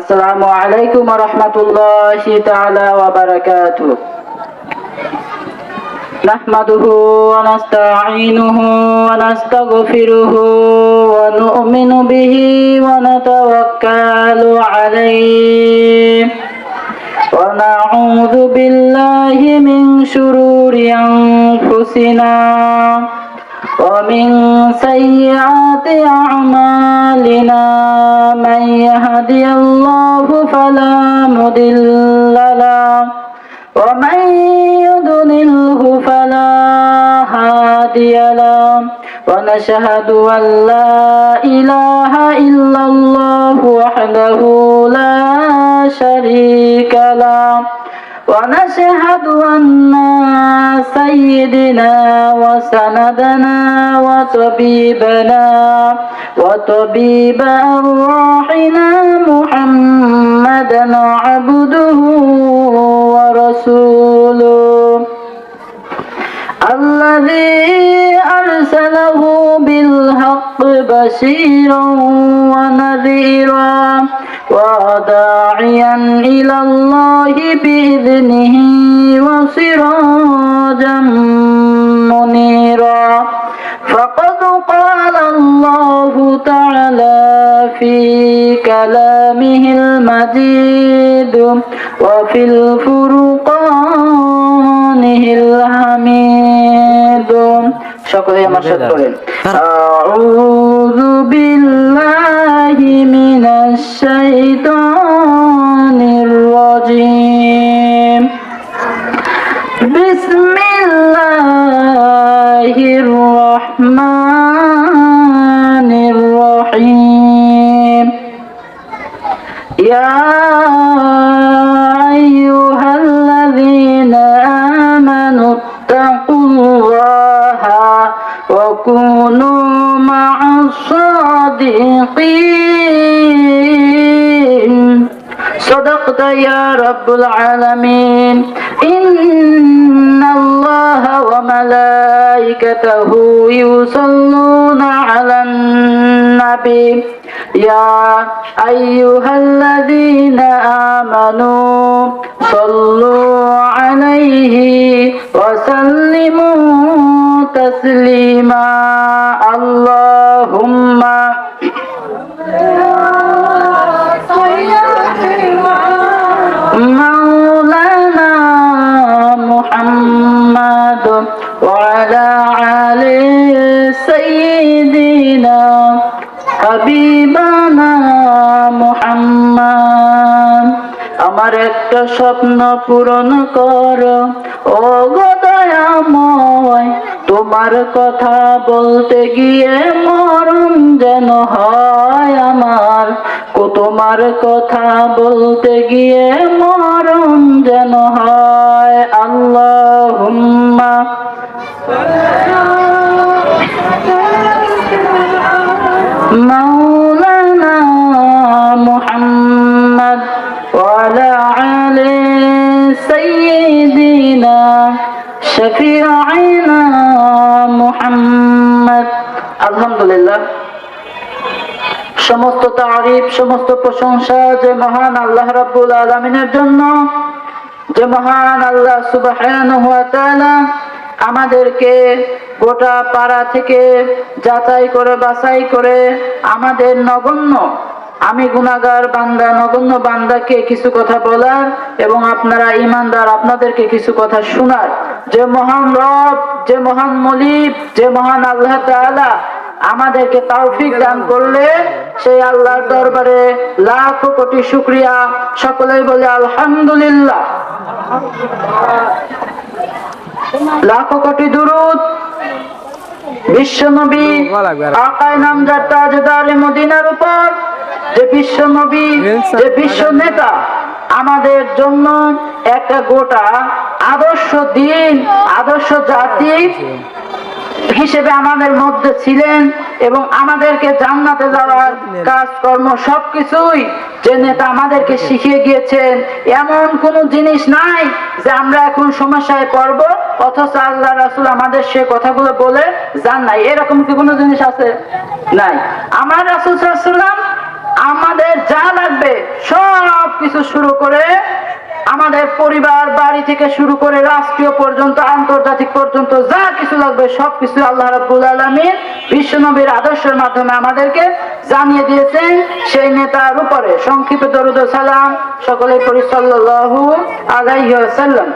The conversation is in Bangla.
আসসালামু আলাইকুম ওয়া রাহমাতুল্লাহি তাআলা ওয়া বারাকাতুহু। নাহমাদুহু ওয়া নাস্তাঈনুহু ওয়া নাস্তাগফিরুহু ওয়া নু'মিনু বিহি ওয়া নাতাওয়াক্কালু আলাইহি ওয়া নাউযু বিল্লাহি মিন শুরুরি আনফুসিনা ومن سيئات أعمالنا من يهدي الله فلا مضل له ومن يضلله فلا هادي له ونشهد أن لا إله إلا الله وحده لا شريك له ونشهد أن سيدنا وسندنا وطبيبنا وطبيب أرواحنا محمدا عبده ورسوله الذي أرسله بالحق بشيرا ونذيرا وداعيا إلى الله بإذنه وسراجا منيرا فقد قال الله تعالى في كلامه المجيد وفي الفرقانه الحميد شكرا يا مرشد أعوذ بالله من الشيطان الرجيم بسم الله الرحمن الرحيم يا أيها الذين آمنوا اتقوا الله وكونوا مع الصادقين صدقت يا رب العالمين إن الله وملائكته يصلون على النبي يا أيها الذين آمنوا صلوا عليه وسلموا تسليما اللهم مولانا محمد وعلى آل سيدنا حبيبنا محمد আমার একটা স্বপ্ন পূরণ কর ও গো দয়াময় তোমার কথা বলতে গিয়ে মরণ যেন হয় আমার তোমার কথা বলতে গিয়ে মরণ যেন হয় আল্লাহুম্মা মাওলানা মুহাম্মদ ওয়ালা আলি সাইয়্যিদিনা শাফিঈনা মুহাম্মদ। আলহামদুলিল্লাহ, সমস্ত তারিফ সমস্ত প্রশংসা যে মহান আল্লাহ রাব্বুল আলামিনের জন্য, যে মহান আল্লাহ সুবহানাহু ওয়া তাআলা আমাদেরকে গোটা পাড়া থেকে যাচাই করে বাছাই করে আমাদের নগণ্য, আমি গুনাহগার বান্দা, নগণ্য বান্দাকে কিছু কথা বলার এবং আপনারা ঈমানদার আপনাদেরকে কিছু কথা শোনার যে মহান রব, যে মহান মালিক, যে মহান আল্লাহ তাআলা আমাদেরকে তৌফিক দান করলে সেই আল্লাহর দরবারে লাখ কোটি শুকরিয়া। সকলেই বলে আলহামদুলিল্লাহ। লাখ কোটি দুরূদ বিশ্বনবী আকায়ে নামদার তাজদারে মদিনার উপর, যে বিশ্বনবী, যে বিশ্ব নেতা আমাদের জন্য একটা গোটা আদর্শ দিন, আদর্শ জাতি হিসেবে আমাদের মধ্যে ছিলেন এবং আমাদেরকে জান্নাতে যাওয়ার কাজকর্ম সবকিছুই যে নেতা আমাদেরকে শিখিয়ে গিয়েছেন। এমন কোন জিনিস নাই যে আমরা এখন সমস্যায় পড়ব অথচ আল্লাহ রাসূল আমাদের সে কথাগুলো বলে যান নাই। এরকম কি কোনো জিনিস আছে? নাই। আমার রাসূল সাল্লাল্লাহু আলাইহি ওয়াসাল্লাম আমাদের যা লাগবে সব কিছু শুরু করে আমাদের পরিবার বাড়ি থেকে শুরু করে রাষ্ট্রীয় পর্যন্ত আন্তর্জাতিক পর্যন্ত যা কিছু লাগবে সবকিছু আল্লাহ রাব্বুল আলামিন বিশ্বনবীর আদর্শের মাধ্যমে আমাদেরকে জানিয়ে দিয়েছেন। সেই নেতার উপরে সংক্ষিপ্ত দরুদ ও সালাম সকলে পড়ি সাল্লাল্লাহু আলাইহি ওয়াসাল্লাম।